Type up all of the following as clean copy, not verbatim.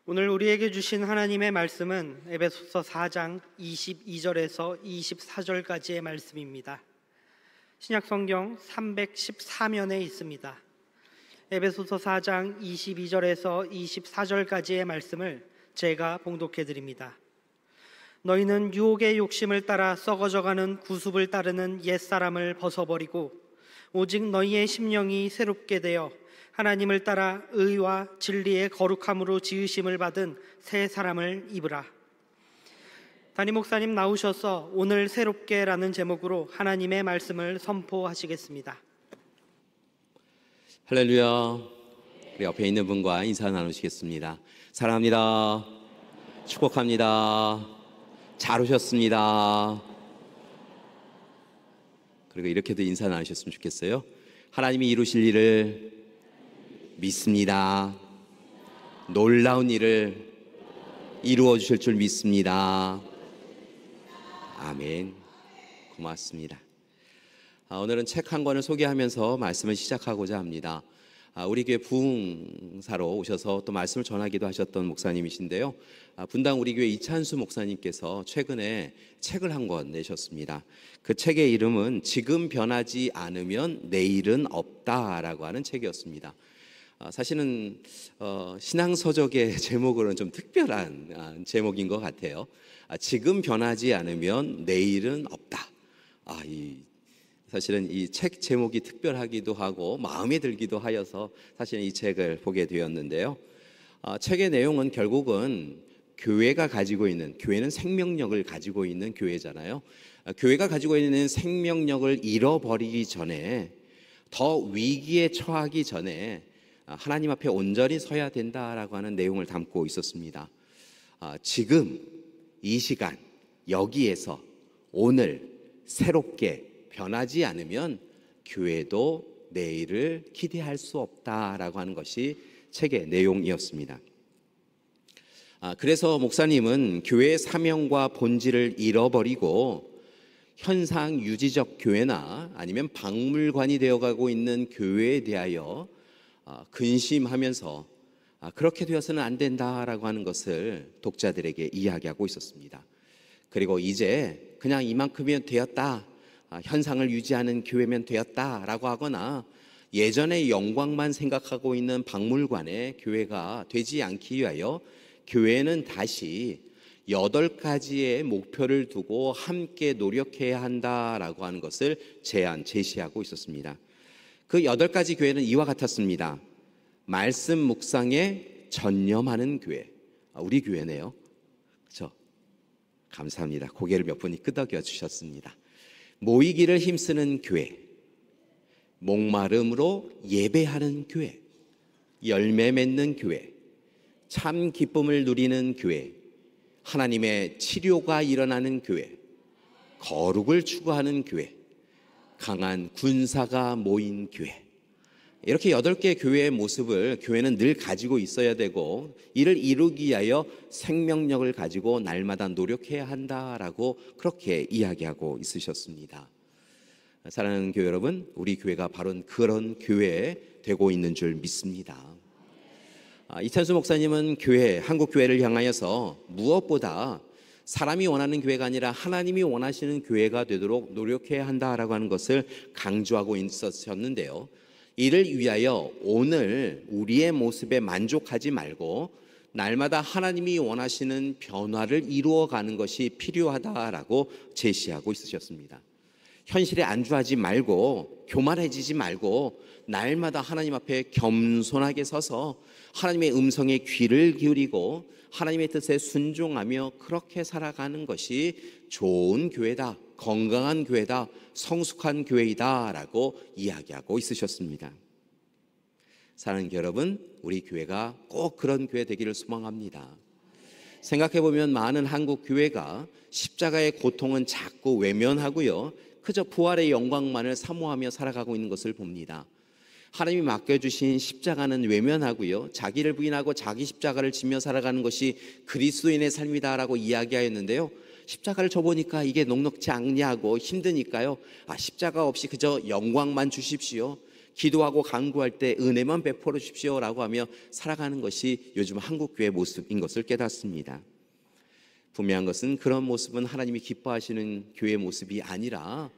오늘 우리에게 주신 하나님의 말씀은 에베소서 4장 22절에서 24절까지의 말씀입니다. 신약성경 314면에 있습니다. 에베소서 4장 22절에서 24절까지의 말씀을 제가 봉독해 드립니다. 너희는 유혹의 욕심을 따라 썩어져가는 구습을 따르는 옛사람을 벗어버리고 오직 너희의 심령이 새롭게 되어 하나님을 따라 의와 진리의 거룩함으로 지으심을 받은 새 사람을 입으라. 담임 목사님 나오셔서 오늘 새롭게라는 제목으로 하나님의 말씀을 선포하시겠습니다. 할렐루야. 우리 옆에 있는 분과 인사 나누시겠습니다. 사랑합니다. 축복합니다. 잘 오셨습니다. 그리고 이렇게도 인사 나누셨으면 좋겠어요. 하나님이 이루실 일을 믿습니다. 놀라운 일을 이루어 주실 줄 믿습니다. 아멘. 고맙습니다. 오늘은 책 한 권을 소개하면서 말씀을 시작하고자 합니다. 우리 교회 부흥사로 오셔서 또 말씀을 전하기도 하셨던 목사님이신데요. 분당 우리 교회 이찬수 목사님께서 최근에 책을 한 권 내셨습니다. 그 책의 이름은 지금 변하지 않으면 내일은 없다라고 하는 책이었습니다. 사실은 신앙서적의 제목으로는 좀 특별한 제목인 것 같아요. 지금 변하지 않으면 내일은 없다. 사실은 이 책 제목이 특별하기도 하고 마음에 들기도 하여서 사실은 이 책을 보게 되었는데요. 책의 내용은 결국은 교회가 가지고 있는, 교회는 생명력을 가지고 있는 교회잖아요. 교회가 가지고 있는 생명력을 잃어버리기 전에, 더 위기에 처하기 전에 하나님 앞에 온전히 서야 된다라고 하는 내용을 담고 있었습니다. 지금 이 시간 여기에서 오늘 새롭게 변하지 않으면 교회도 내일을 기대할 수 없다라고 하는 것이 책의 내용이었습니다. 그래서 목사님은 교회의 사명과 본질을 잃어버리고 현상 유지적 교회나 아니면 박물관이 되어가고 있는 교회에 대하여 근심하면서 그렇게 되어서는 안 된다라고 하는 것을 독자들에게 이야기하고 있었습니다. 그리고 이제 그냥 이만큼이면 되었다, 현상을 유지하는 교회면 되었다라고 하거나 예전의 영광만 생각하고 있는 박물관의 교회가 되지 않기 위하여 교회는 다시 8가지의 목표를 두고 함께 노력해야 한다라고 하는 것을 제시하고 있었습니다. 그 8가지 교회는 이와 같았습니다. 말씀 묵상에 전념하는 교회. 우리 교회네요. 그렇죠? 감사합니다. 고개를 몇 분이 끄덕여 주셨습니다. 모이기를 힘쓰는 교회, 목마름으로 예배하는 교회, 열매 맺는 교회, 참 기쁨을 누리는 교회, 하나님의 치료가 일어나는 교회, 거룩을 추구하는 교회, 강한 군사가 모인 교회. 이렇게 8개의 교회의 모습을 교회는 늘 가지고 있어야 되고, 이를 이루기 위하여 생명력을 가지고 날마다 노력해야 한다라고 그렇게 이야기하고 있으셨습니다. 사랑하는 교회 여러분, 우리 교회가 바로 그런 교회 되고 있는 줄 믿습니다. 이찬수 목사님은 한국 교회를 향하여서 무엇보다 사람이 원하는 교회가 아니라 하나님이 원하시는 교회가 되도록 노력해야 한다라고 하는 것을 강조하고 있었는데요. 이를 위하여 오늘 우리의 모습에 만족하지 말고 날마다 하나님이 원하시는 변화를 이루어가는 것이 필요하다라고 제시하고 있으셨습니다. 현실에 안주하지 말고 교만해지지 말고 날마다 하나님 앞에 겸손하게 서서 하나님의 음성에 귀를 기울이고 하나님의 뜻에 순종하며 그렇게 살아가는 것이 좋은 교회다, 건강한 교회다, 성숙한 교회이다 라고 이야기하고 있으셨습니다. 사랑하는 여러분, 우리 교회가 꼭 그런 교회 되기를 소망합니다. 생각해보면 많은 한국 교회가 십자가의 고통은 자꾸 외면하고요, 그저 부활의 영광만을 사모하며 살아가고 있는 것을 봅니다. 하나님이 맡겨주신 십자가는 외면하고요, 자기를 부인하고 자기 십자가를 지며 살아가는 것이 그리스도인의 삶이다라고 이야기하였는데요, 십자가를 져보니까 이게 녹록지 않냐고 힘드니까요, 십자가 없이 그저 영광만 주십시오, 기도하고 간구할 때 은혜만 베풀어 주십시오라고 하며 살아가는 것이 요즘 한국교회 모습인 것을 깨닫습니다. 분명한 것은 그런 모습은 하나님이 기뻐하시는 교회 모습이 아니라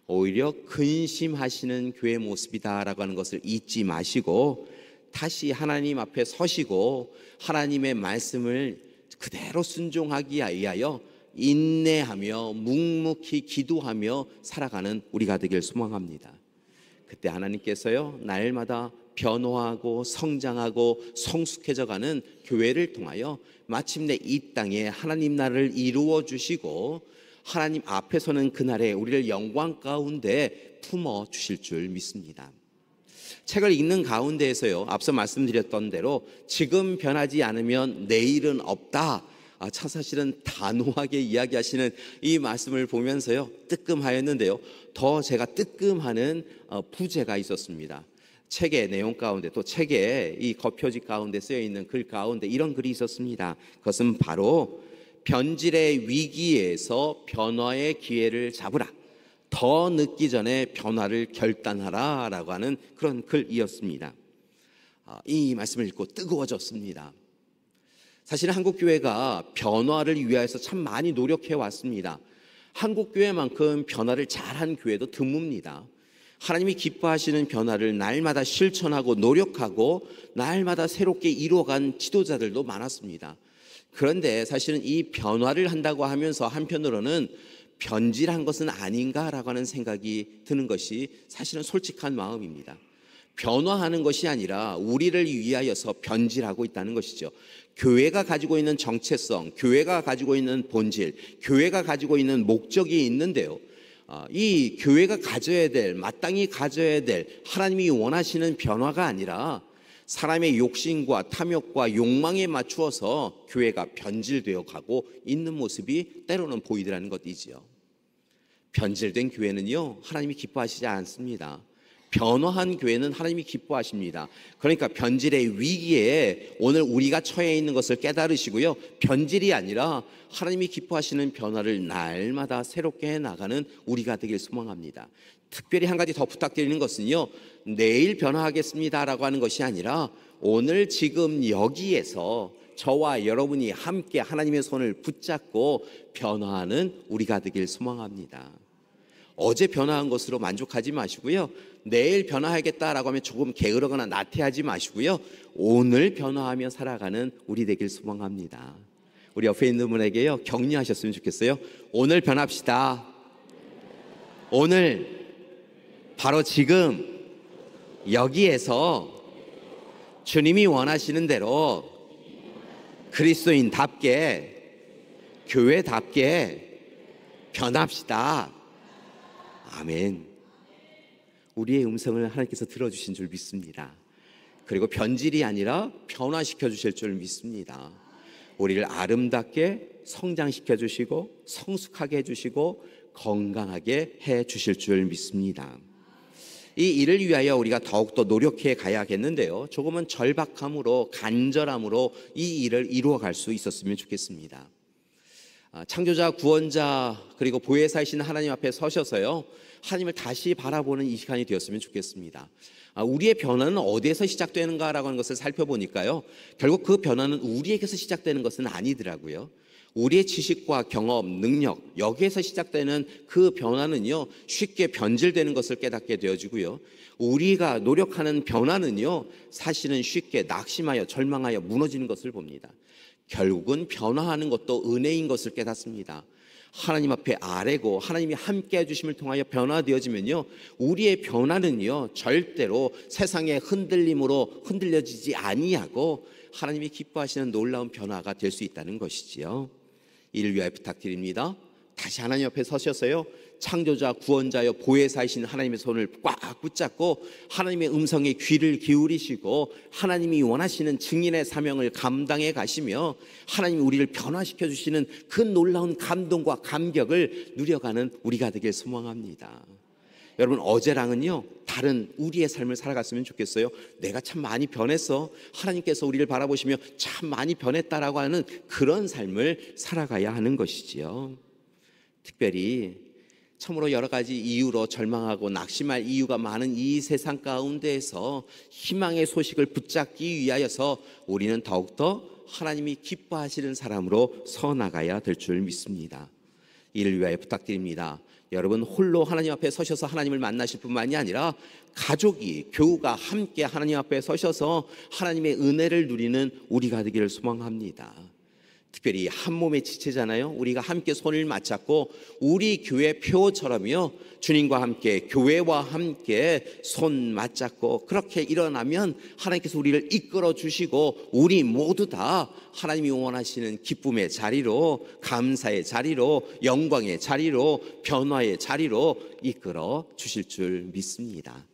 오히려 근심하시는 교회 모습이다라고 하는 것을 잊지 마시고 다시 하나님 앞에 서시고 하나님의 말씀을 그대로 순종하기 위하여 인내하며 묵묵히 기도하며 살아가는 우리가 되길 소망합니다. 그때 하나님께서요, 날마다 변화하고 성장하고 성숙해져가는 교회를 통하여 마침내 이 땅에 하나님 나라를 이루어 주시고 하나님 앞에서는 그날에 우리를 영광 가운데 품어 주실 줄 믿습니다. 책을 읽는 가운데에서요, 앞서 말씀드렸던 대로 지금 변하지 않으면 내일은 없다, 참 사실은 단호하게 이야기하시는 이 말씀을 보면서요 뜨끔하였는데요, 더 제가 뜨끔하는 부제가 있었습니다. 책의 내용 가운데, 또 책의 이 겉표지 가운데 쓰여 있는 글 가운데 이런 글이 있었습니다. 그것은 바로 변질의 위기에서 변화의 기회를 잡으라, 더 늦기 전에 변화를 결단하라 라고 하는 그런 글이었습니다. 이 말씀을 읽고 뜨거워졌습니다. 사실 한국교회가 변화를 위하여서 참 많이 노력해 왔습니다. 한국교회만큼 변화를 잘한 교회도 드뭅니다. 하나님이 기뻐하시는 변화를 날마다 실천하고 노력하고 날마다 새롭게 이루어간 지도자들도 많았습니다. 그런데 사실은 이 변화를 한다고 하면서 한편으로는 변질한 것은 아닌가라고 하는 생각이 드는 것이 사실은 솔직한 마음입니다. 변화하는 것이 아니라 우리를 위하여서 변질하고 있다는 것이죠. 교회가 가지고 있는 정체성, 교회가 가지고 있는 본질, 교회가 가지고 있는 목적이 있는데요, 이 교회가 가져야 될, 마땅히 가져야 될 하나님이 원하시는 변화가 아니라 사람의 욕심과 탐욕과 욕망에 맞추어서 교회가 변질되어 가고 있는 모습이 때로는 보이더라는 것이지요. 변질된 교회는요, 하나님이 기뻐하시지 않습니다. 변화한 교회는 하나님이 기뻐하십니다. 그러니까 변질의 위기에 오늘 우리가 처해 있는 것을 깨달으시고요, 변질이 아니라 하나님이 기뻐하시는 변화를 날마다 새롭게 해나가는 우리가 되길 소망합니다. 특별히 한 가지 더 부탁드리는 것은요, 내일 변화하겠습니다 라고 하는 것이 아니라 오늘 지금 여기에서 저와 여러분이 함께 하나님의 손을 붙잡고 변화하는 우리가 되길 소망합니다. 어제 변화한 것으로 만족하지 마시고요, 내일 변화하겠다라고 하면 조금 게으르거나 나태하지 마시고요, 오늘 변화하며 살아가는 우리 되길 소망합니다. 우리 옆에 있는 분에게요, 격려하셨으면 좋겠어요. 오늘 변합시다. 오늘 바로 지금 여기에서 주님이 원하시는 대로 그리스도인답게, 교회답게 변합시다. 아멘. 우리의 음성을 하나님께서 들어주신 줄 믿습니다. 그리고 변질이 아니라 변화시켜 주실 줄 믿습니다. 우리를 아름답게 성장시켜 주시고 성숙하게 해주시고 건강하게 해 주실 줄 믿습니다. 이 일을 위하여 우리가 더욱더 노력해 가야겠는데요, 조금은 절박함으로 간절함으로 이 일을 이루어갈 수 있었으면 좋겠습니다. 창조자, 구원자, 그리고 보혜사이신 하나님 앞에 서셔서요, 하나님을 다시 바라보는 이 시간이 되었으면 좋겠습니다. 우리의 변화는 어디에서 시작되는가라고 하는 것을 살펴보니까요, 결국 그 변화는 우리에게서 시작되는 것은 아니더라고요. 우리의 지식과 경험, 능력, 여기에서 시작되는 그 변화는요, 쉽게 변질되는 것을 깨닫게 되어지고요, 우리가 노력하는 변화는요, 사실은 쉽게 낙심하여 절망하여 무너지는 것을 봅니다. 결국은 변화하는 것도 은혜인 것을 깨닫습니다. 하나님 앞에 아뢰고 하나님이 함께 해주심을 통하여 변화되어지면요, 우리의 변화는요 절대로 세상의 흔들림으로 흔들려지지 아니하고 하나님이 기뻐하시는 놀라운 변화가 될 수 있다는 것이지요. 이를 위하여 부탁드립니다. 다시 하나님 앞에 서셔서요, 창조자, 구원자여, 보혜사이신 하나님의 손을 꽉 붙잡고 하나님의 음성에 귀를 기울이시고 하나님이 원하시는 증인의 사명을 감당해 가시며 하나님이 우리를 변화시켜 주시는 그 놀라운 감동과 감격을 누려가는 우리가 되길 소망합니다. 여러분, 어제랑은요 다른 우리의 삶을 살아갔으면 좋겠어요. 내가 참 많이 변했어, 하나님께서 우리를 바라보시며 참 많이 변했다라고 하는 그런 삶을 살아가야 하는 것이지요. 특별히 참으로 여러 가지 이유로 절망하고 낙심할 이유가 많은 이 세상 가운데에서 희망의 소식을 붙잡기 위하여서 우리는 더욱더 하나님이 기뻐하시는 사람으로 서 나가야 될 줄 믿습니다. 이를 위하여 부탁드립니다. 여러분 홀로 하나님 앞에 서셔서 하나님을 만나실 뿐만이 아니라 가족이, 교우가 함께 하나님 앞에 서셔서 하나님의 은혜를 누리는 우리가 되기를 소망합니다. 특별히 한 몸의 지체잖아요. 우리가 함께 손을 맞잡고 우리 교회 표처럼요, 주님과 함께 교회와 함께 손 맞잡고 그렇게 일어나면 하나님께서 우리를 이끌어 주시고 우리 모두 다 하나님이 원하시는 기쁨의 자리로, 감사의 자리로, 영광의 자리로, 변화의 자리로 이끌어 주실 줄 믿습니다.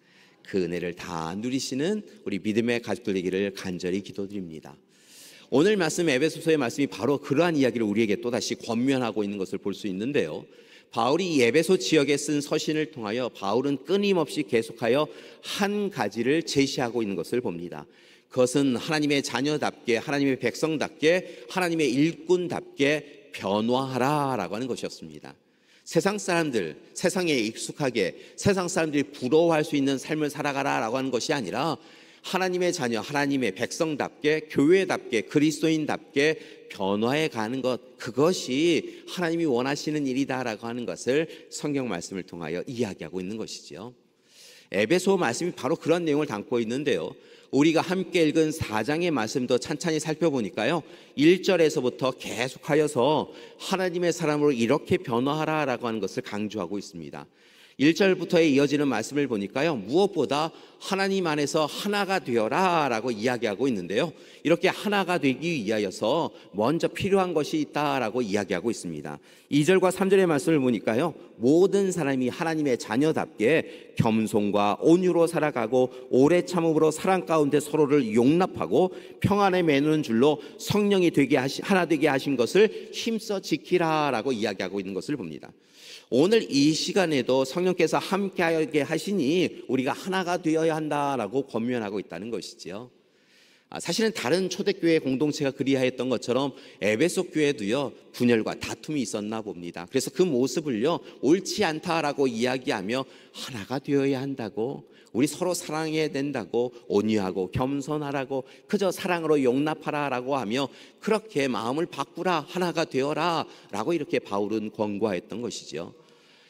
그 은혜를 다 누리시는 우리 믿음의 가족들 되기를 간절히 기도드립니다. 오늘 말씀, 에베소서의 말씀이 바로 그러한 이야기를 우리에게 또다시 권면하고 있는 것을 볼 수 있는데요, 바울이 이 에베소 지역에 쓴 서신을 통하여 바울은 끊임없이 계속하여 한 가지를 제시하고 있는 것을 봅니다. 그것은 하나님의 자녀답게, 하나님의 백성답게, 하나님의 일꾼답게 변화하라라고 하는 것이었습니다. 세상 사람들, 세상에 익숙하게 세상 사람들이 부러워할 수 있는 삶을 살아가라라고 하는 것이 아니라 하나님의 자녀, 하나님의 백성답게, 교회답게, 그리스도인답게 변화해 가는 것, 그것이 하나님이 원하시는 일이다라고 하는 것을 성경 말씀을 통하여 이야기하고 있는 것이죠. 에베소 말씀이 바로 그런 내용을 담고 있는데요, 우리가 함께 읽은 4장의 말씀도 찬찬히 살펴보니까요, 1절에서부터 계속하여서 하나님의 사람으로 이렇게 변화하라라고 하는 것을 강조하고 있습니다. 1절부터의 이어지는 말씀을 보니까요, 무엇보다 하나님 안에서 하나가 되어라 라고 이야기하고 있는데요, 이렇게 하나가 되기 위하여서 먼저 필요한 것이 있다라고 이야기하고 있습니다. 2절과 3절의 말씀을 보니까요, 모든 사람이 하나님의 자녀답게 겸손과 온유로 살아가고 오래 참음으로 사랑 가운데 서로를 용납하고 평안에 매누는 줄로 성령이 하나 되게 하신 것을 힘써 지키라 라고 이야기하고 있는 것을 봅니다. 오늘 이 시간에도 성령께서 함께하게 하시니 우리가 하나가 되어야 한다라고 권면하고 있다는 것이죠. 사실은 다른 초대교회 공동체가 그리하였던 것처럼 에베소 교회도요, 분열과 다툼이 있었나 봅니다. 그래서 그 모습을요, 옳지 않다라고 이야기하며 하나가 되어야 한다고, 우리 서로 사랑해야 된다고, 온유하고 겸손하라고, 그저 사랑으로 용납하라라고 하며 그렇게 마음을 바꾸라, 하나가 되어라 라고 이렇게 바울은 권고하였던 것이죠.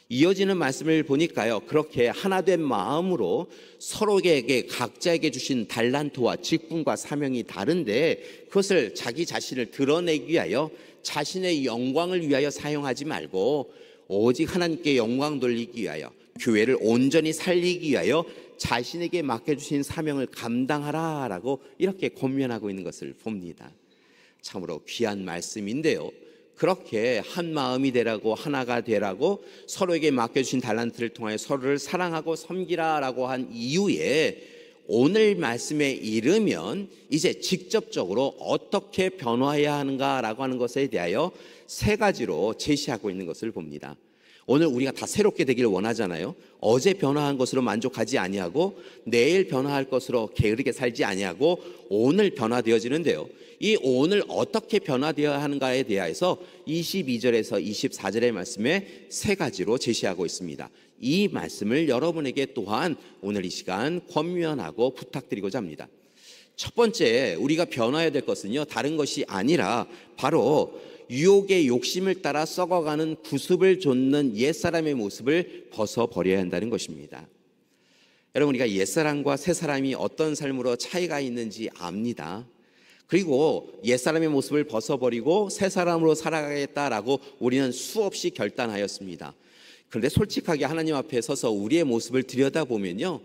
이어지는 말씀을 보니까요, 그렇게 하나된 마음으로 서로에게 각자에게 주신 달란트와 직분과 사명이 다른데 그것을 자기 자신을 드러내기 위하여 자신의 영광을 위하여 사용하지 말고 오직 하나님께 영광 돌리기 위하여, 교회를 온전히 살리기 위하여 자신에게 맡겨주신 사명을 감당하라라고 이렇게 권면하고 있는 것을 봅니다. 참으로 귀한 말씀인데요, 그렇게 한 마음이 되라고, 하나가 되라고, 서로에게 맡겨주신 달란트를 통하여 서로를 사랑하고 섬기라라고 한 이후에 오늘 말씀에 이르면 이제 직접적으로 어떻게 변화해야 하는가라고 하는 것에 대하여 3가지로 제시하고 있는 것을 봅니다. 오늘 우리가 다 새롭게 되기를 원하잖아요. 어제 변화한 것으로 만족하지 아니하고 내일 변화할 것으로 게으르게 살지 아니하고 오늘 변화되어지는데요, 이 오늘 어떻게 변화되어야 하는가에 대해서 22절에서 24절의 말씀에 3가지로 제시하고 있습니다. 이 말씀을 여러분에게 또한 오늘 이 시간 권면하고 부탁드리고자 합니다. 첫 번째, 우리가 변화해야 될 것은요, 다른 것이 아니라 바로 유혹의 욕심을 따라 썩어가는 구습을 좇는 옛사람의 모습을 벗어버려야 한다는 것입니다. 여러분, 우리가 옛사람과 새사람이 어떤 삶으로 차이가 있는지 압니다. 그리고 옛사람의 모습을 벗어버리고 새사람으로 살아가겠다라고 우리는 수없이 결단하였습니다. 그런데 솔직하게 하나님 앞에 서서 우리의 모습을 들여다보면요,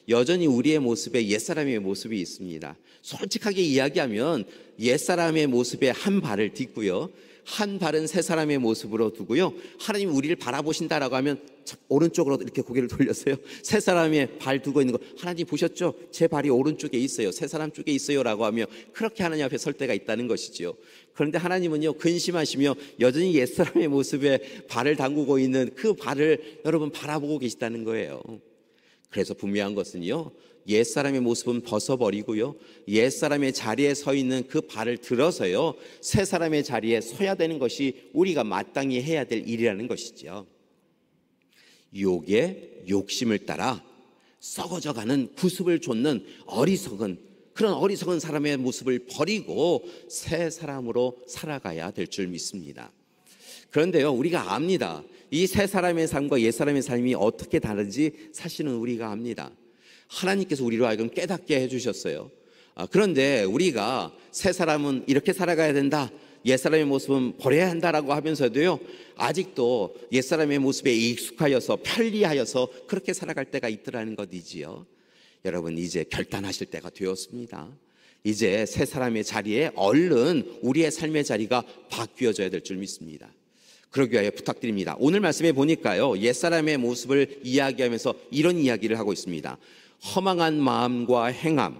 여전히 우리의 모습에 옛사람의 모습이 있습니다. 솔직하게 이야기하면 옛사람의 모습에 한 발을 딛고요, 한 발은 새 사람의 모습으로 두고요, 하나님 우리를 바라보신다라고 하면 오른쪽으로 이렇게 고개를 돌렸어요. 새 사람의 발 두고 있는 거, 하나님 보셨죠? 제 발이 오른쪽에 있어요, 새 사람 쪽에 있어요 라고 하며 그렇게 하나님 앞에 설 때가 있다는 것이죠. 그런데 하나님은요, 근심하시며 여전히 옛사람의 모습에 발을 담그고 있는 그 발을 여러분 바라보고 계시다는 거예요. 그래서 분명한 것은요, 옛사람의 모습은 벗어버리고요, 옛사람의 자리에 서 있는 그 발을 들어서요, 새사람의 자리에 서야 되는 것이 우리가 마땅히 해야 될 일이라는 것이죠. 욕의 욕심을 따라 썩어져가는 구습을 좇는 그런 어리석은 사람의 모습을 버리고 새 사람으로 살아가야 될 줄 믿습니다. 그런데요, 우리가 압니다. 이 새 사람의 삶과 옛 사람의 삶이 어떻게 다른지 사실은 우리가 압니다. 하나님께서 우리로 하여금 깨닫게 해주셨어요. 그런데 우리가 새 사람은 이렇게 살아가야 된다, 옛사람의 모습은 버려야 한다라고 하면서도요, 아직도 옛사람의 모습에 익숙하여서 편리하여서 그렇게 살아갈 때가 있더라는 것이지요. 여러분, 이제 결단하실 때가 되었습니다. 이제 새 사람의 자리에 얼른 우리의 삶의 자리가 바뀌어져야 될 줄 믿습니다. 그러기 위하여 부탁드립니다. 오늘 말씀에 보니까요, 옛사람의 모습을 이야기하면서 이런 이야기를 하고 있습니다. 허망한 마음과 행함,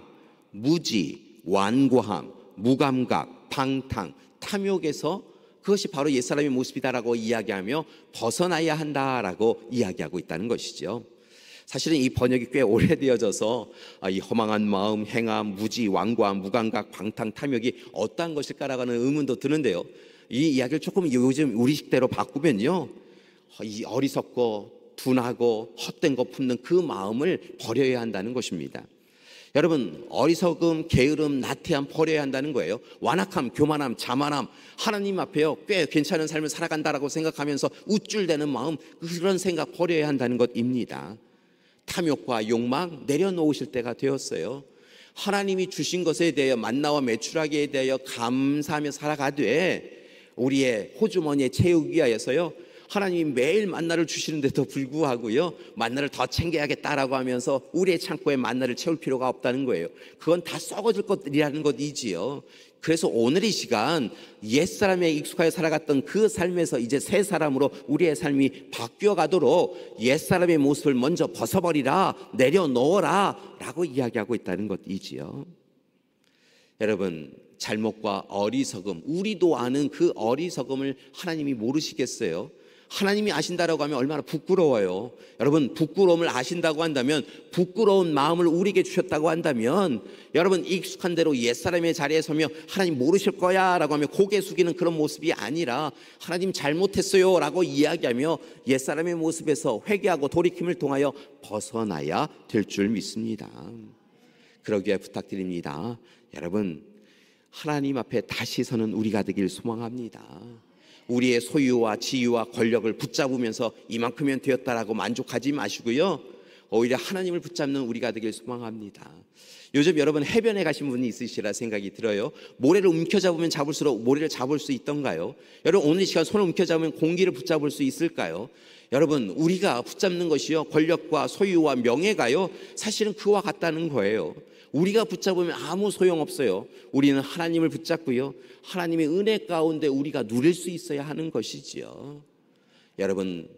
무지, 완고함, 무감각, 방탕, 탐욕에서 그것이 바로 옛사람의 모습이다라고 이야기하며 벗어나야 한다라고 이야기하고 있다는 것이죠. 사실은 이 번역이 꽤 오래되어져서 이 허망한 마음, 행함, 무지, 완고함, 무감각, 방탕, 탐욕이 어떠한 것일까라고 하는 의문도 드는데요, 이 이야기를 조금 요즘 우리 식대로 바꾸면요, 이 어리석고 둔하고 헛된 거 품는 그 마음을 버려야 한다는 것입니다. 여러분, 어리석음, 게으름, 나태함 버려야 한다는 거예요. 완악함, 교만함, 자만함, 하나님 앞에요 꽤 괜찮은 삶을 살아간다라고 생각하면서 우쭐대는 마음, 그런 생각 버려야 한다는 것입니다. 탐욕과 욕망 내려놓으실 때가 되었어요. 하나님이 주신 것에 대하여 만나와 매출하기에 대하여 감사하며 살아가되 우리의 호주머니에 채우기 위하여서요, 하나님이 매일 만나를 주시는데도 불구하고요, 만나를 더 챙겨야겠다라고 하면서 우리의 창고에 만나를 채울 필요가 없다는 거예요. 그건 다 썩어질 것들이라는 것이지요. 그래서 오늘 이 시간 옛사람에 익숙하여 살아갔던 그 삶에서 이제 새 사람으로 우리의 삶이 바뀌어 가도록 옛사람의 모습을 먼저 벗어버리라, 내려놓어라 라고 이야기하고 있다는 것이지요. 여러분, 잘못과 어리석음, 우리도 아는 그 어리석음을 하나님이 모르시겠어요? 하나님이 아신다라고 하면 얼마나 부끄러워요. 여러분, 부끄러움을 아신다고 한다면, 부끄러운 마음을 우리에게 주셨다고 한다면, 여러분 익숙한 대로 옛사람의 자리에 서며 하나님 모르실 거야 라고 하며 고개 숙이는 그런 모습이 아니라 하나님 잘못했어요 라고 이야기하며 옛사람의 모습에서 회개하고 돌이킴을 통하여 벗어나야 될 줄 믿습니다. 그러기에 부탁드립니다. 여러분, 하나님 앞에 다시 서는 우리가 되길 소망합니다. 우리의 소유와 지위와 권력을 붙잡으면서 이만큼면 되었다라고 만족하지 마시고요, 오히려 하나님을 붙잡는 우리가 되길 소망합니다. 요즘 여러분 해변에 가신 분이 있으시라 생각이 들어요. 모래를 움켜잡으면 잡을수록 모래를 잡을 수 있던가요? 여러분, 오늘 이 시간 손을 움켜잡으면 공기를 붙잡을 수 있을까요? 여러분, 우리가 붙잡는 것이요, 권력과 소유와 명예가요, 사실은 그와 같다는 거예요. 우리가 붙잡으면 아무 소용없어요. 우리는 하나님을 붙잡고요, 하나님의 은혜 가운데 우리가 누릴 수 있어야 하는 것이지요. 여러분,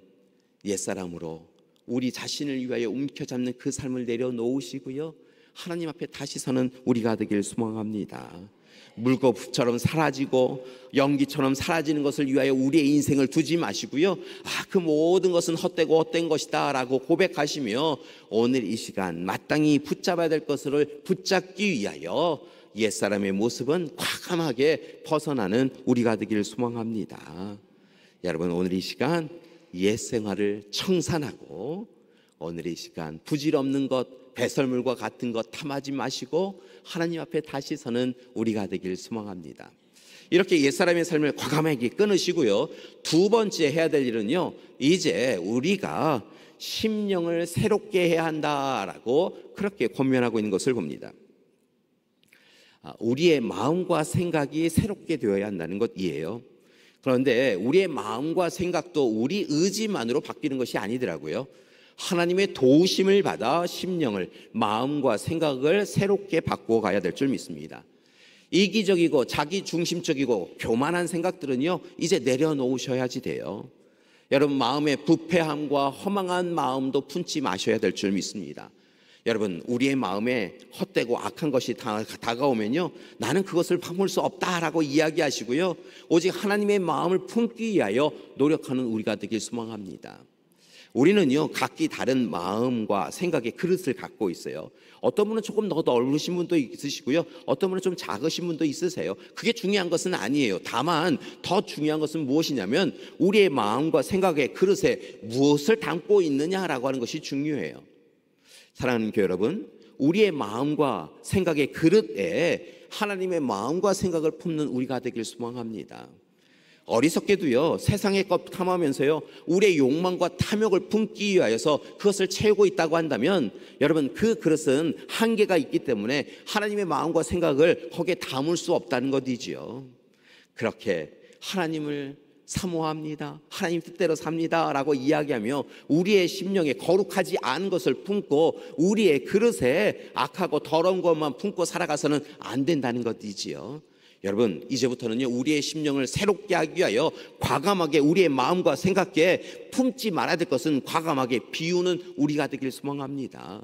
옛사람으로 우리 자신을 위하여 움켜잡는 그 삶을 내려놓으시고요, 하나님 앞에 다시 서는 우리가 되길 소망합니다. 물거품처럼 사라지고 연기처럼 사라지는 것을 위하여 우리의 인생을 두지 마시고요, 그 모든 것은 헛되고 헛된 것이다 라고 고백하시며 오늘 이 시간 마땅히 붙잡아야 될 것을 붙잡기 위하여 옛사람의 모습은 과감하게 벗어나는 우리가 되기를 소망합니다. 여러분, 오늘 이 시간 옛생활을 청산하고 오늘 이 시간 부질없는 것, 배설물과 같은 것 탐하지 마시고 하나님 앞에 다시 서는 우리가 되길 소망합니다. 이렇게 옛사람의 삶을 과감하게 끊으시고요, 두 번째 해야 될 일은요, 이제 우리가 심령을 새롭게 해야 한다라고 그렇게 권면하고 있는 것을 봅니다. 우리의 마음과 생각이 새롭게 되어야 한다는 것이에요. 그런데 우리의 마음과 생각도 우리 의지만으로 바뀌는 것이 아니더라고요. 하나님의 도우심을 받아 심령을, 마음과 생각을 새롭게 바꾸어 가야 될 줄 믿습니다. 이기적이고 자기중심적이고 교만한 생각들은요, 이제 내려놓으셔야지 돼요. 여러분, 마음의 부패함과 허망한 마음도 품지 마셔야 될 줄 믿습니다. 여러분, 우리의 마음에 헛되고 악한 것이 다가오면요, 나는 그것을 바꿀 수 없다라고 이야기하시고요, 오직 하나님의 마음을 품기 위하여 노력하는 우리가 되길 소망합니다. 우리는요, 각기 다른 마음과 생각의 그릇을 갖고 있어요. 어떤 분은 조금 더 넓으신 분도 있으시고요, 어떤 분은 좀 작으신 분도 있으세요. 그게 중요한 것은 아니에요. 다만 더 중요한 것은 무엇이냐면 우리의 마음과 생각의 그릇에 무엇을 담고 있느냐라고 하는 것이 중요해요. 사랑하는 교회 여러분, 우리의 마음과 생각의 그릇에 하나님의 마음과 생각을 품는 우리가 되길 소망합니다. 어리석게도요, 세상의 것 탐하면서요, 우리의 욕망과 탐욕을 품기 위하여서 그것을 채우고 있다고 한다면, 여러분, 그 그릇은 한계가 있기 때문에 하나님의 마음과 생각을 거기에 담을 수 없다는 것이지요. 그렇게 하나님을 사모합니다, 하나님 뜻대로 삽니다 라고 이야기하며 우리의 심령에 거룩하지 않은 것을 품고 우리의 그릇에 악하고 더러운 것만 품고 살아가서는 안 된다는 것이지요. 여러분, 이제부터는요, 우리의 심령을 새롭게 하기 위하여 과감하게 우리의 마음과 생각에 품지 말아야 될 것은 과감하게 비우는 우리가 되길 소망합니다.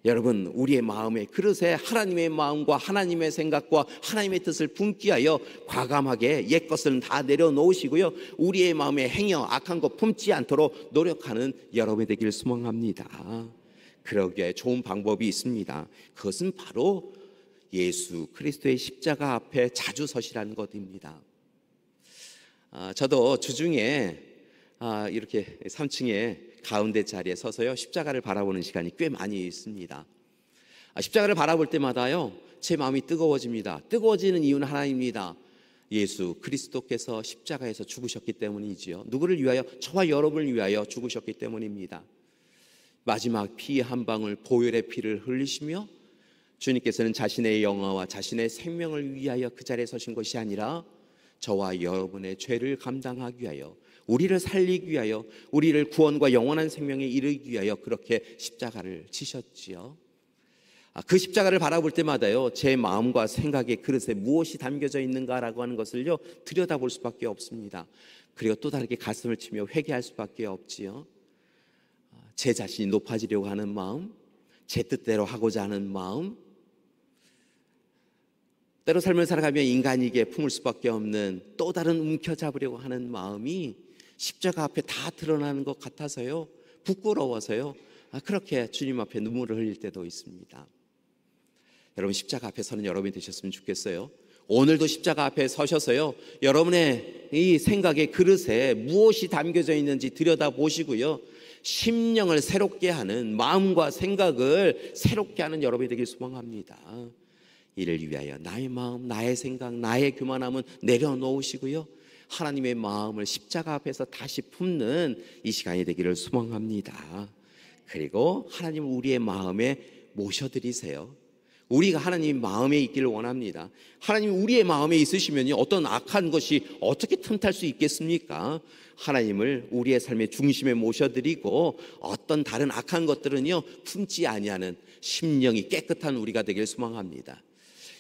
여러분, 우리의 마음의 그릇에 하나님의 마음과 하나님의 생각과 하나님의 뜻을 품기 위하여 과감하게 옛 것은 다 내려놓으시고요, 우리의 마음에 행여 악한 것 품지 않도록 노력하는 여러분이 되길 소망합니다. 그러기 위해 좋은 방법이 있습니다. 그것은 바로 예수 그리스도의 십자가 앞에 자주 서시라는 것입니다. 저도 주중에 이렇게 3층에 가운데 자리에 서서요, 십자가를 바라보는 시간이 꽤 많이 있습니다. 십자가를 바라볼 때마다요, 제 마음이 뜨거워집니다. 뜨거워지는 이유는 하나입니다. 예수 그리스도께서 십자가에서 죽으셨기 때문이지요. 누구를 위하여? 저와 여러분을 위하여 죽으셨기 때문입니다. 마지막 피 한 방울, 보혈의 피를 흘리시며 주님께서는 자신의 영화와 자신의 생명을 위하여 그 자리에 서신 것이 아니라 저와 여러분의 죄를 감당하기 위하여, 우리를 살리기 위하여, 우리를 구원과 영원한 생명에 이르기 위하여 그렇게 십자가를 지셨지요. 그 십자가를 바라볼 때마다요, 제 마음과 생각의 그릇에 무엇이 담겨져 있는가라고 하는 것을요, 들여다볼 수밖에 없습니다. 그리고 또 다르게 가슴을 치며 회개할 수밖에 없지요. 제 자신이 높아지려고 하는 마음, 제 뜻대로 하고자 하는 마음, 때로 삶을 살아가며 인간에게 품을 수밖에 없는 또 다른 움켜잡으려고 하는 마음이 십자가 앞에 다 드러나는 것 같아서요, 부끄러워서요, 그렇게 주님 앞에 눈물을 흘릴 때도 있습니다. 여러분, 십자가 앞에 서는 여러분이 되셨으면 좋겠어요. 오늘도 십자가 앞에 서셔서요, 여러분의 이 생각의 그릇에 무엇이 담겨져 있는지 들여다보시고요, 심령을 새롭게 하는, 마음과 생각을 새롭게 하는 여러분이 되길 소망합니다. 이를 위하여 나의 마음, 나의 생각, 나의 교만함은 내려놓으시고요, 하나님의 마음을 십자가 앞에서 다시 품는 이 시간이 되기를 소망합니다. 그리고 하나님을 우리의 마음에 모셔드리세요. 우리가 하나님 마음에 있기를 원합니다. 하나님 우리의 마음에 있으시면요, 어떤 악한 것이 어떻게 틈탈 수 있겠습니까? 하나님을 우리의 삶의 중심에 모셔드리고 어떤 다른 악한 것들은요, 품지 아니하는 심령이 깨끗한 우리가 되길 소망합니다.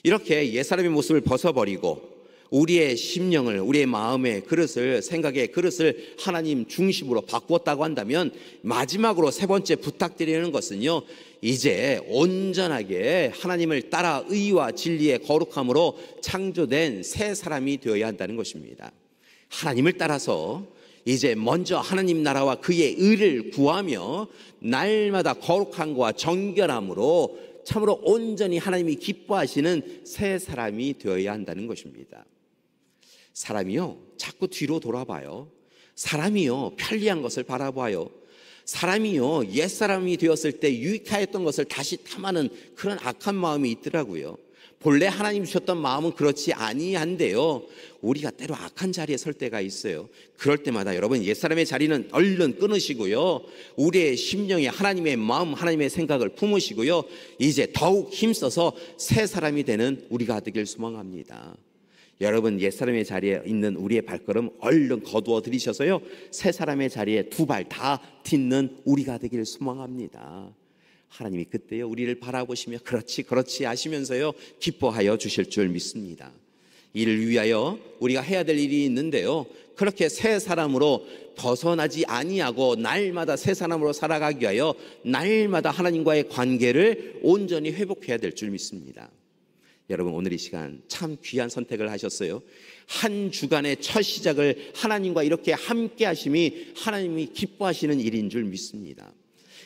이렇게 옛사람의 모습을 벗어버리고 우리의 심령을, 우리의 마음의 그릇을, 생각의 그릇을 하나님 중심으로 바꾸었다고 한다면, 마지막으로 세 번째 부탁드리는 것은요, 이제 온전하게 하나님을 따라 의와 진리의 거룩함으로 창조된 새 사람이 되어야 한다는 것입니다. 하나님을 따라서 이제 먼저 하나님 나라와 그의 의를 구하며 날마다 거룩함과 정결함으로 참으로 온전히 하나님이 기뻐하시는 새 사람이 되어야 한다는 것입니다. 사람이요, 자꾸 뒤로 돌아봐요. 사람이요, 편리한 것을 바라봐요. 사람이요, 옛사람이 되었을 때 유익하였던 것을 다시 탐하는 그런 악한 마음이 있더라고요. 본래 하나님 주셨던 마음은 그렇지 아니한데요, 우리가 때로 악한 자리에 설 때가 있어요. 그럴 때마다 여러분, 옛사람의 자리는 얼른 끊으시고요, 우리의 심령에 하나님의 마음, 하나님의 생각을 품으시고요, 이제 더욱 힘써서 새 사람이 되는 우리가 되길 소망합니다. 여러분, 옛사람의 자리에 있는 우리의 발걸음 얼른 거두어 들이셔서요, 새 사람의 자리에 두 발 다 딛는 우리가 되길 소망합니다. 하나님이 그때요, 우리를 바라보시며 그렇지 그렇지 하시면서요, 기뻐하여 주실 줄 믿습니다. 이를 위하여 우리가 해야 될 일이 있는데요, 그렇게 새 사람으로 벗어나지 아니하고 날마다 새 사람으로 살아가기 위하여 날마다 하나님과의 관계를 온전히 회복해야 될 줄 믿습니다. 여러분, 오늘 이 시간 참 귀한 선택을 하셨어요. 한 주간의 첫 시작을 하나님과 이렇게 함께 하심이 하나님이 기뻐하시는 일인 줄 믿습니다.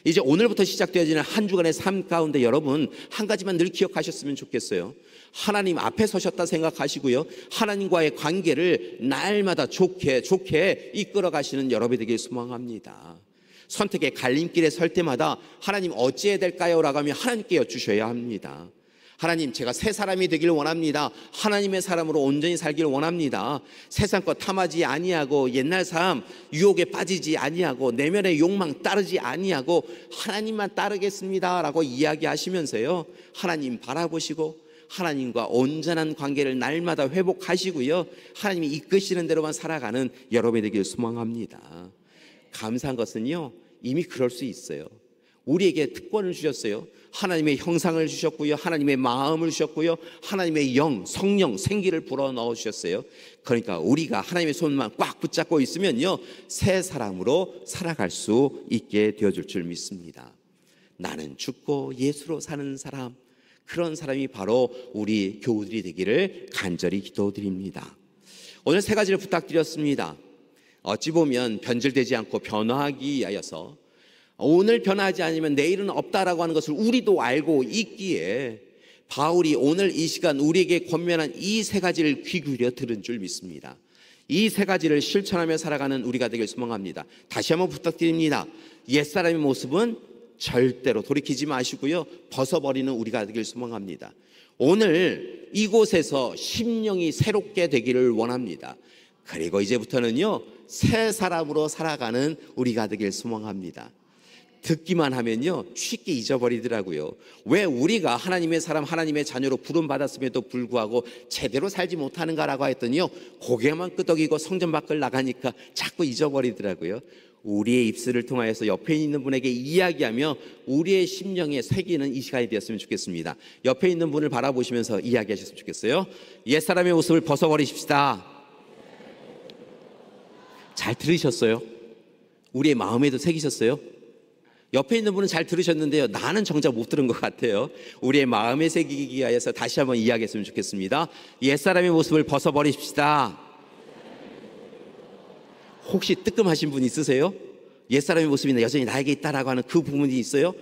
이제 오늘부터 시작되어지는 한 주간의 삶 가운데 여러분, 한 가지만 늘 기억하셨으면 좋겠어요. 하나님 앞에 서셨다 생각하시고요, 하나님과의 관계를 날마다 좋게 이끌어 가시는 여러분이 되길 소망합니다. 선택의 갈림길에 설 때마다 하나님 어찌해야 될까요? 라고 하면 하나님께 여쭈셔야 합니다. 하나님, 제가 새 사람이 되길 원합니다. 하나님의 사람으로 온전히 살기를 원합니다. 세상 것 탐하지 아니하고 옛날 삶 유혹에 빠지지 아니하고 내면의 욕망 따르지 아니하고 하나님만 따르겠습니다 라고 이야기하시면서요, 하나님 바라보시고 하나님과 온전한 관계를 날마다 회복하시고요, 하나님이 이끄시는 대로만 살아가는 여러분이 되길 소망합니다. 감사한 것은요, 이미 그럴 수 있어요. 우리에게 특권을 주셨어요. 하나님의 형상을 주셨고요, 하나님의 마음을 주셨고요, 하나님의 영, 성령, 생기를 불어넣어 주셨어요. 그러니까 우리가 하나님의 손만 꽉 붙잡고 있으면요, 새 사람으로 살아갈 수 있게 되어줄 줄 믿습니다. 나는 죽고 예수로 사는 사람, 그런 사람이 바로 우리 교우들이 되기를 간절히 기도드립니다. 오늘 세 가지를 부탁드렸습니다. 어찌 보면 변질되지 않고 변화하기 위하여서 오늘 변하지 않으면 내일은 없다라고 하는 것을 우리도 알고 있기에 바울이 오늘 이 시간 우리에게 권면한 이 세 가지를 귀 기울여 들은 줄 믿습니다. 이 세 가지를 실천하며 살아가는 우리가 되길 소망합니다. 다시 한번 부탁드립니다. 옛사람의 모습은 절대로 돌이키지 마시고요, 벗어버리는 우리가 되길 소망합니다. 오늘 이곳에서 심령이 새롭게 되기를 원합니다. 그리고 이제부터는요, 새 사람으로 살아가는 우리가 되길 소망합니다. 듣기만 하면요, 쉽게 잊어버리더라고요. 왜 우리가 하나님의 사람, 하나님의 자녀로 부름받았음에도 불구하고 제대로 살지 못하는가라고 했더니요, 고개만 끄덕이고 성전 밖을 나가니까 자꾸 잊어버리더라고요. 우리의 입술을 통하여서 옆에 있는 분에게 이야기하며 우리의 심령에 새기는 이 시간이 되었으면 좋겠습니다. 옆에 있는 분을 바라보시면서 이야기하셨으면 좋겠어요. 옛사람의 모습을 벗어버리십시다. 잘 들으셨어요? 우리의 마음에도 새기셨어요? 옆에 있는 분은 잘 들으셨는데요, 나는 정작 못 들은 것 같아요. 우리의 마음에 새기기 위하여서 다시 한번 이야기했으면 좋겠습니다. 옛사람의 모습을 벗어버리십시다. 혹시 뜨끔하신 분 있으세요? 옛사람의 모습이 여전히 나에게 있다라고 하는 그 부분이 있어요?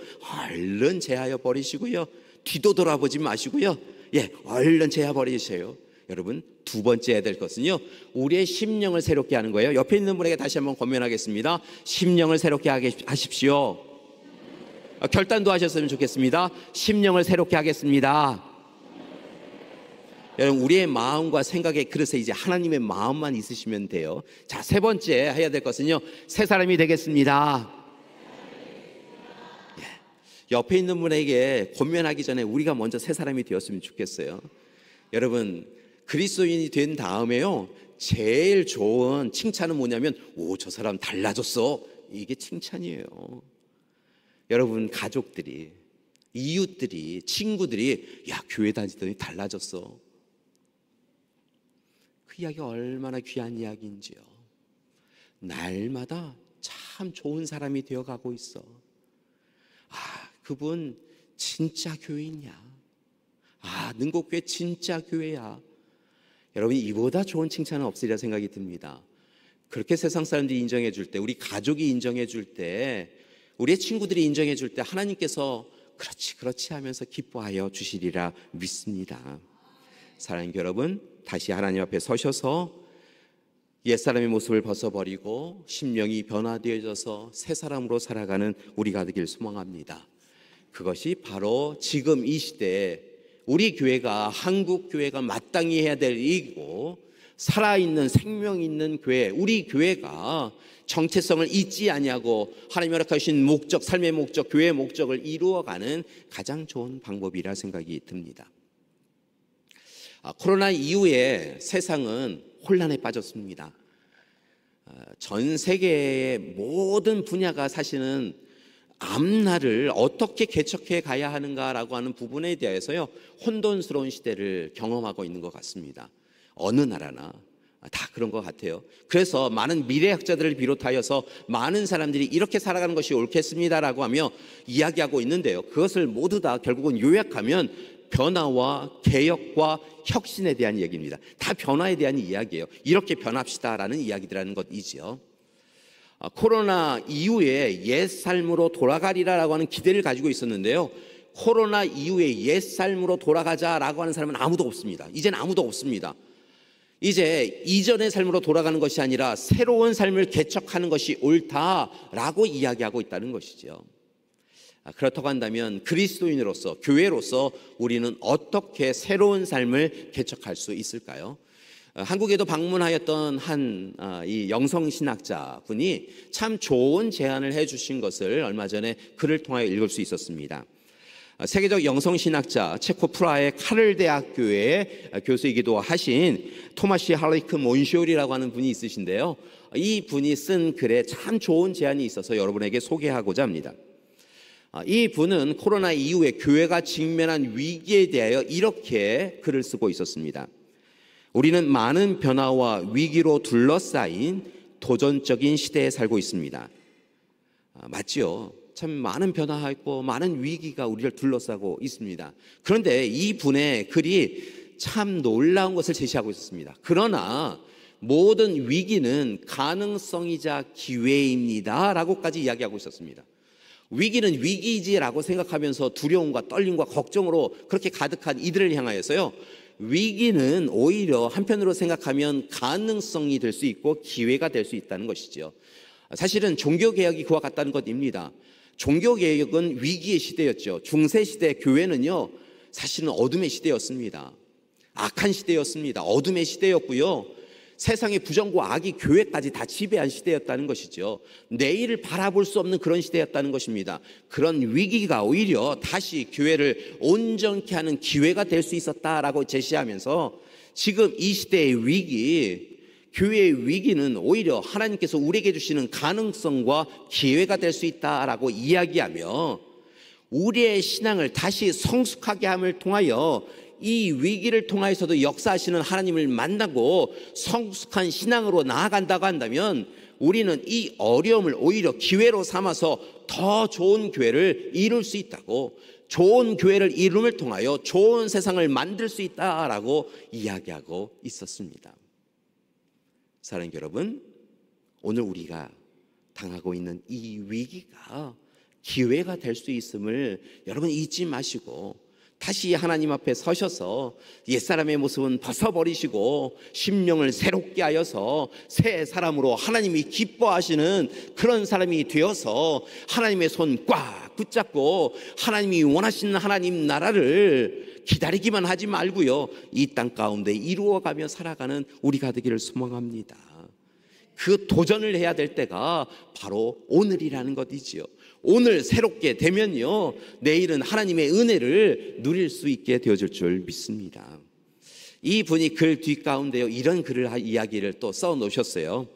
얼른 제하여 버리시고요, 뒤도 돌아보지 마시고요, 얼른 제하 버리세요. 여러분, 두 번째 해야 될 것은요, 우리의 심령을 새롭게 하는 거예요. 옆에 있는 분에게 다시 한번 권면하겠습니다. 심령을 새롭게 하십시오. 결단도 하셨으면 좋겠습니다. 심령을 새롭게 하겠습니다. 여러분, 우리의 마음과 생각의 그릇에 이제 하나님의 마음만 있으시면 돼요. 자, 세 번째 해야 될 것은요, 새 사람이 되겠습니다. 옆에 있는 분에게 권면하기 전에 우리가 먼저 새 사람이 되었으면 좋겠어요. 여러분, 그리스도인이 된 다음에요, 제일 좋은 칭찬은 뭐냐면, 오, 저 사람 달라졌어. 이게 칭찬이에요. 여러분, 가족들이, 이웃들이, 친구들이, 야, 교회 다니더니 달라졌어. 그 이야기 얼마나 귀한 이야기인지요. 날마다 참 좋은 사람이 되어가고 있어. 아, 그분 진짜 교인이야. 아, 능곡교회 진짜 교회야. 여러분, 이보다 좋은 칭찬은 없으리라 생각이 듭니다. 그렇게 세상 사람들이 인정해 줄 때, 우리 가족이 인정해 줄 때, 우리의 친구들이 인정해 줄 때 하나님께서 그렇지 하면서 기뻐하여 주시리라 믿습니다. 사랑하는 여러분, 다시 하나님 앞에 서셔서 옛사람의 모습을 벗어버리고 심령이 변화되어져서 새 사람으로 살아가는 우리가 되길 소망합니다. 그것이 바로 지금 이 시대에 우리 교회가, 한국 교회가 마땅히 해야 될 일이고, 살아있는 생명 있는 교회, 우리 교회가 정체성을 잊지 아니하고 하나님이 허락하신 목적, 삶의 목적, 교회의 목적을 이루어가는 가장 좋은 방법이라 생각이 듭니다. 코로나 이후에 세상은 혼란에 빠졌습니다. 전 세계의 모든 분야가 사실은 앞날을 어떻게 개척해 가야 하는가라고 하는 부분에 대해서요, 혼돈스러운 시대를 경험하고 있는 것 같습니다. 어느 나라나 다 그런 것 같아요. 그래서 많은 미래학자들을 비롯하여서 많은 사람들이 이렇게 살아가는 것이 옳겠습니다라고 하며 이야기하고 있는데요, 그것을 모두 다 결국은 요약하면 변화와 개혁과 혁신에 대한 얘기입니다. 다 변화에 대한 이야기예요. 이렇게 변합시다라는 이야기들하는 것이지요. 코로나 이후에 옛 삶으로 돌아가리라라고 하는 기대를 가지고 있었는데요. 코로나 이후에 옛 삶으로 돌아가자라고 하는 사람은 아무도 없습니다. 이제는 아무도 없습니다. 이제 이전의 삶으로 돌아가는 것이 아니라 새로운 삶을 개척하는 것이 옳다라고 이야기하고 있다는 것이죠. 그렇다고 한다면 그리스도인으로서, 교회로서 우리는 어떻게 새로운 삶을 개척할 수 있을까요? 한국에도 방문하였던 이 영성신학자 분이 참 좋은 제안을 해주신 것을 얼마 전에 글을 통하여 읽을 수 있었습니다. 세계적 영성신학자 체코 프라하의 카를 대학교의 교수이기도 하신 토마시 할리크 몬쇼리라고 하는 분이 있으신데요. 이 분이 쓴 글에 참 좋은 제안이 있어서 여러분에게 소개하고자 합니다. 이 분은 코로나 이후에 교회가 직면한 위기에 대하여 이렇게 글을 쓰고 있었습니다. 우리는 많은 변화와 위기로 둘러싸인 도전적인 시대에 살고 있습니다. 맞죠? 참 많은 변화가 있고 많은 위기가 우리를 둘러싸고 있습니다. 그런데 이 분의 글이 참 놀라운 것을 제시하고 있었습니다. 그러나 모든 위기는 가능성이자 기회입니다 라고까지 이야기하고 있었습니다. 위기는 위기이지라고 생각하면서 두려움과 떨림과 걱정으로 그렇게 가득한 이들을 향하여서요, 위기는 오히려 한편으로 생각하면 가능성이 될 수 있고 기회가 될 수 있다는 것이죠. 사실은 종교개혁이 그와 같다는 것입니다. 종교개혁은 위기의 시대였죠. 중세시대 교회는요, 사실은 어둠의 시대였습니다. 악한 시대였습니다. 어둠의 시대였고요, 세상의 부정과 악이 교회까지 다 지배한 시대였다는 것이죠. 내일을 바라볼 수 없는 그런 시대였다는 것입니다. 그런 위기가 오히려 다시 교회를 온전케 하는 기회가 될 수 있었다라고 제시하면서 지금 이 시대의 위기, 교회의 위기는 오히려 하나님께서 우리에게 주시는 가능성과 기회가 될 수 있다라고 이야기하며 우리의 신앙을 다시 성숙하게 함을 통하여 이 위기를 통하여서도 역사하시는 하나님을 만나고 성숙한 신앙으로 나아간다고 한다면 우리는 이 어려움을 오히려 기회로 삼아서 더 좋은 교회를 이룰 수 있다고, 좋은 교회를 이룸을 통하여 좋은 세상을 만들 수 있다라고 이야기하고 있었습니다. 사랑하는 여러분, 오늘 우리가 당하고 있는 이 위기가 기회가 될 수 있음을 여러분 잊지 마시고 다시 하나님 앞에 서셔서 옛사람의 모습은 벗어버리시고 심령을 새롭게 하여서 새 사람으로 하나님이 기뻐하시는 그런 사람이 되어서 하나님의 손 꽉 붙잡고 하나님이 원하시는 하나님 나라를 기다리기만 하지 말고요, 이 땅 가운데 이루어가며 살아가는 우리가 되기를 소망합니다. 그 도전을 해야 될 때가 바로 오늘이라는 것이지요. 오늘 새롭게 되면요, 내일은 하나님의 은혜를 누릴 수 있게 되어질 줄 믿습니다. 이 분이 글 뒷가운데요, 이런 이야기를 또 써 놓으셨어요.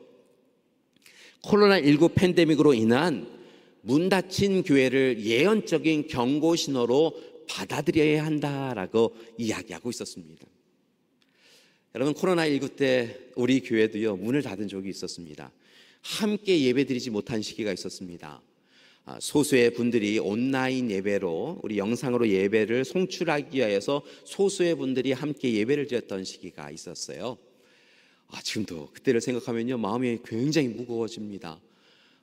코로나19 팬데믹으로 인한 문 닫힌 교회를 예언적인 경고 신호로 받아들여야 한다라고 이야기하고 있었습니다. 여러분, 코로나19 때 우리 교회도요, 문을 닫은 적이 있었습니다. 함께 예배드리지 못한 시기가 있었습니다. 소수의 분들이 온라인 예배로, 우리 영상으로 예배를 송출하기 위해서 소수의 분들이 함께 예배를 드렸던 시기가 있었어요. 지금도 그때를 생각하면요, 마음이 굉장히 무거워집니다.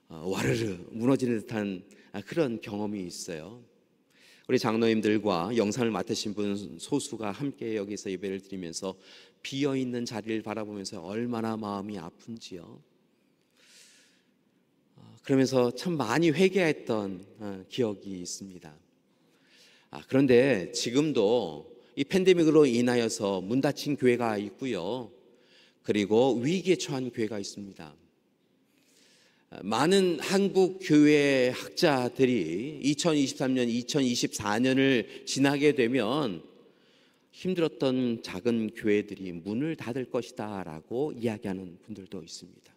와르르 무너지는 듯한 그런 경험이 있어요. 우리 장로님들과 영상을 맡으신 분 소수가 함께 여기서 예배를 드리면서 비어있는 자리를 바라보면서 얼마나 마음이 아픈지요. 그러면서 참 많이 회개했던 기억이 있습니다. 그런데 지금도 이 팬데믹으로 인하여서 문 닫힌 교회가 있고요, 그리고 위기에 처한 교회가 있습니다. 많은 한국 교회 학자들이 2023년, 2024년을 지나게 되면 힘들었던 작은 교회들이 문을 닫을 것이다 라고 이야기하는 분들도 있습니다.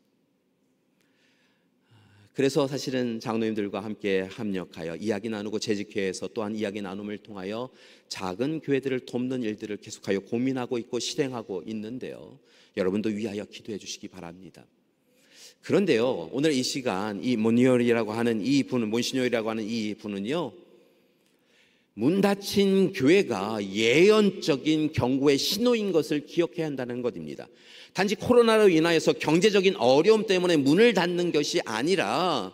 그래서 사실은 장로님들과 함께 합력하여 이야기 나누고 재직회에서 또한 이야기 나눔을 통하여 작은 교회들을 돕는 일들을 계속하여 고민하고 있고 실행하고 있는데요, 여러분도 위하여 기도해 주시기 바랍니다. 그런데요, 오늘 이 시간 이 몬시뇰이라고 하는 이 분은요, 문 닫힌 교회가 예언적인 경고의 신호인 것을 기억해야 한다는 것입니다. 단지 코로나로 인하여서 경제적인 어려움 때문에 문을 닫는 것이 아니라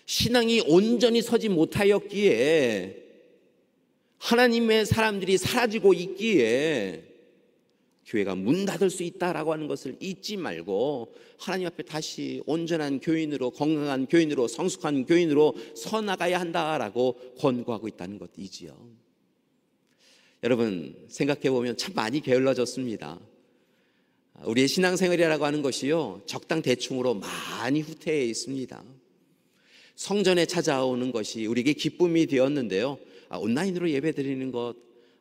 신앙이 온전히 서지 못하였기에 하나님의 사람들이 사라지고 있기에 교회가 문 닫을 수 있다라고 하는 것을 잊지 말고 하나님 앞에 다시 온전한 교인으로, 건강한 교인으로, 성숙한 교인으로 서 나가야 한다라고 권고하고 있다는 것이지요. 여러분, 생각해 보면 참 많이 게을러졌습니다. 우리의 신앙생활이라고 하는 것이요, 적당 대충으로 많이 후퇴해 있습니다. 성전에 찾아오는 것이 우리에게 기쁨이 되었는데요, 온라인으로 예배 드리는 것,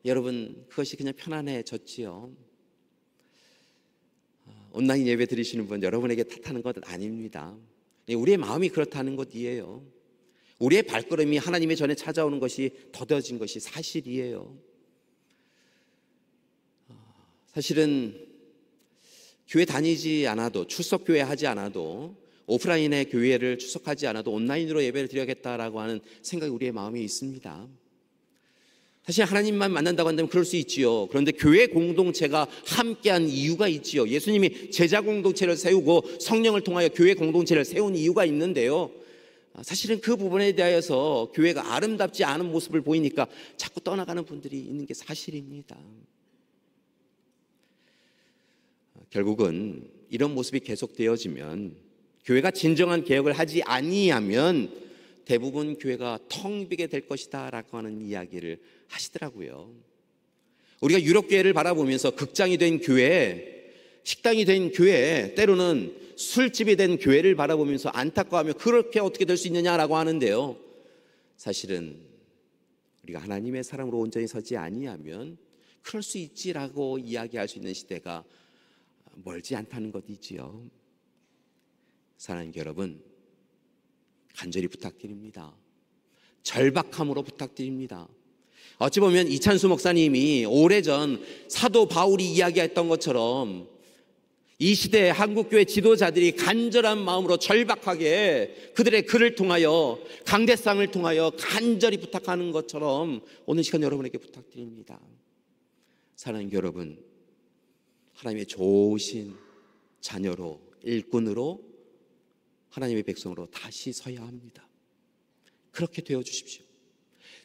여러분 그것이 그냥 편안해졌지요. 온라인 예배 드리시는 분, 여러분에게 탓하는 것은 아닙니다. 우리의 마음이 그렇다는 것이에요. 우리의 발걸음이 하나님의 전에 찾아오는 것이 더뎌진 것이 사실이에요. 사실은 교회 다니지 않아도, 출석교회 하지 않아도, 오프라인의 교회를 출석하지 않아도 온라인으로 예배를 드려야겠다라고 하는 생각이 우리의 마음에 있습니다. 사실 하나님만 만난다고 한다면 그럴 수 있지요. 그런데 교회 공동체가 함께한 이유가 있지요. 예수님이 제자 공동체를 세우고 성령을 통하여 교회 공동체를 세운 이유가 있는데요, 사실은 그 부분에 대하여서 교회가 아름답지 않은 모습을 보이니까 자꾸 떠나가는 분들이 있는 게 사실입니다. 결국은 이런 모습이 계속되어지면, 교회가 진정한 개혁을 하지 아니하면 대부분 교회가 텅 비게 될 것이다 라고 하는 이야기를 하시더라고요. 우리가 유럽교회를 바라보면서 극장이 된 교회, 식당이 된 교회, 때로는 술집이 된 교회를 바라보면서 안타까워하며 그렇게 어떻게 될 수 있느냐라고 하는데요, 사실은 우리가 하나님의 사람으로 온전히 서지 아니하면 그럴 수 있지라고 이야기할 수 있는 시대가 멀지 않다는 것이지요. 사랑하는 여러분, 간절히 부탁드립니다. 절박함으로 부탁드립니다. 어찌 보면 이찬수 목사님이 오래전 사도 바울이 이야기했던 것처럼 이 시대의 한국교회 지도자들이 간절한 마음으로 절박하게 그들의 글을 통하여, 강대상을 통하여 간절히 부탁하는 것처럼 오늘 시간 여러분에게 부탁드립니다. 사랑하는 여러분, 하나님의 좋으신 자녀로, 일꾼으로, 하나님의 백성으로 다시 서야 합니다. 그렇게 되어 주십시오.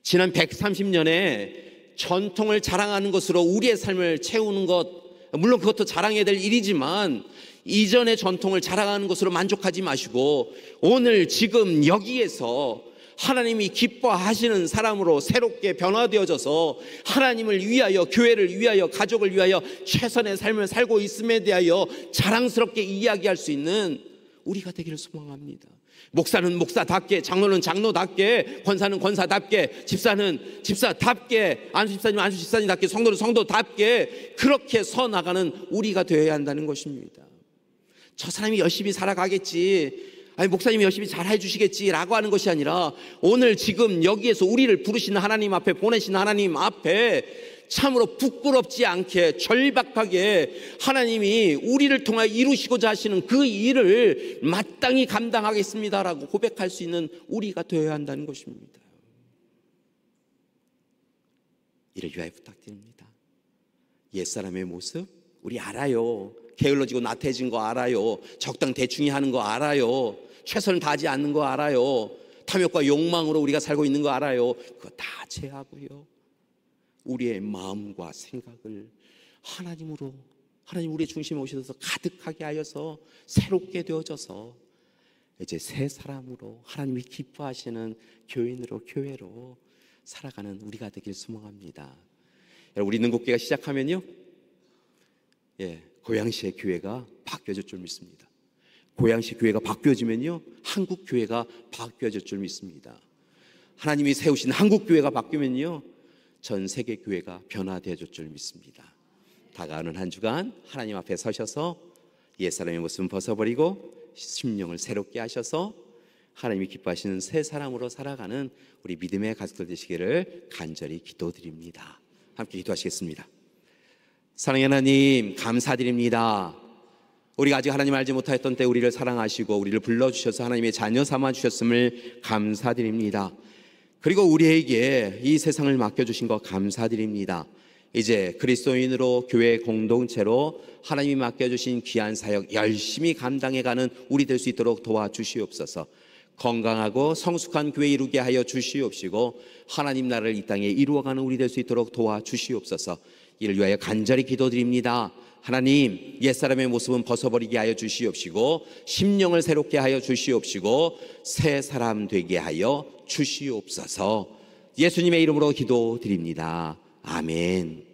지난 130년의 전통을 자랑하는 것으로 우리의 삶을 채우는 것, 물론 그것도 자랑해야 될 일이지만 이전의 전통을 자랑하는 것으로 만족하지 마시고 오늘 지금 여기에서 하나님이 기뻐하시는 사람으로 새롭게 변화되어져서 하나님을 위하여, 교회를 위하여, 가족을 위하여 최선의 삶을 살고 있음에 대하여 자랑스럽게 이야기할 수 있는 우리가 되기를 소망합니다. 목사는 목사답게, 장로는 장로답게, 권사는 권사답게, 집사는 집사답게, 안수 집사님은 안수 집사님답게, 성도는 성도답게 그렇게 서 나가는 우리가 되어야 한다는 것입니다. 저 사람이 열심히 살아가겠지, 아니 목사님이 열심히 잘 해주시겠지라고 하는 것이 아니라 오늘 지금 여기에서 우리를 부르시는 하나님 앞에, 보내시는 하나님 앞에 참으로 부끄럽지 않게 절박하게 하나님이 우리를 통하여 이루시고자 하시는 그 일을 마땅히 감당하겠습니다라고 고백할 수 있는 우리가 되어야 한다는 것입니다. 이를 위하여 부탁드립니다. 옛사람의 모습 우리 알아요. 게을러지고 나태해진 거 알아요. 적당 대충히 하는 거 알아요. 최선을 다하지 않는 거 알아요. 탐욕과 욕망으로 우리가 살고 있는 거 알아요. 그거 다 제하고요, 우리의 마음과 생각을 하나님으로, 하나님 우리의 중심에 오셔서 가득하게 하여서 새롭게 되어져서 이제 새 사람으로, 하나님이 기뻐하시는 교인으로, 교회로 살아가는 우리가 되길 소망합니다. 여러분, 우리 능곡교회가 시작하면요, 고양시의 교회가 바뀌어질 줄 믿습니다. 고양시 교회가 바뀌어지면요, 한국 교회가 바뀌어질 줄 믿습니다. 하나님이 세우신 한국 교회가 바뀌면요, 전 세계 교회가 변화되어질 줄 믿습니다. 다가오는 한 주간 하나님 앞에 서셔서 옛사람의 모습은 벗어버리고 심령을 새롭게 하셔서 하나님이 기뻐하시는 새 사람으로 살아가는 우리 믿음의 가족들 되시기를 간절히 기도드립니다. 함께 기도하시겠습니다. 사랑의 하나님, 감사드립니다. 우리가 아직 하나님 알지 못하였던 때 우리를 사랑하시고 우리를 불러주셔서 하나님의 자녀 삼아 주셨음을 감사드립니다. 그리고 우리에게 이 세상을 맡겨주신 것 감사드립니다. 이제 그리스도인으로 교회 공동체로 하나님이 맡겨주신 귀한 사역 열심히 감당해가는 우리 될 수 있도록 도와주시옵소서. 건강하고 성숙한 교회 이루게 하여 주시옵시고 하나님 나라를 이 땅에 이루어가는 우리 될 수 있도록 도와주시옵소서. 이를 위하여 간절히 기도드립니다. 하나님, 옛사람의 모습은 벗어버리게 하여 주시옵시고 심령을 새롭게 하여 주시옵시고 새 사람 되게 하여 주시옵소서. 예수님의 이름으로 기도드립니다. 아멘.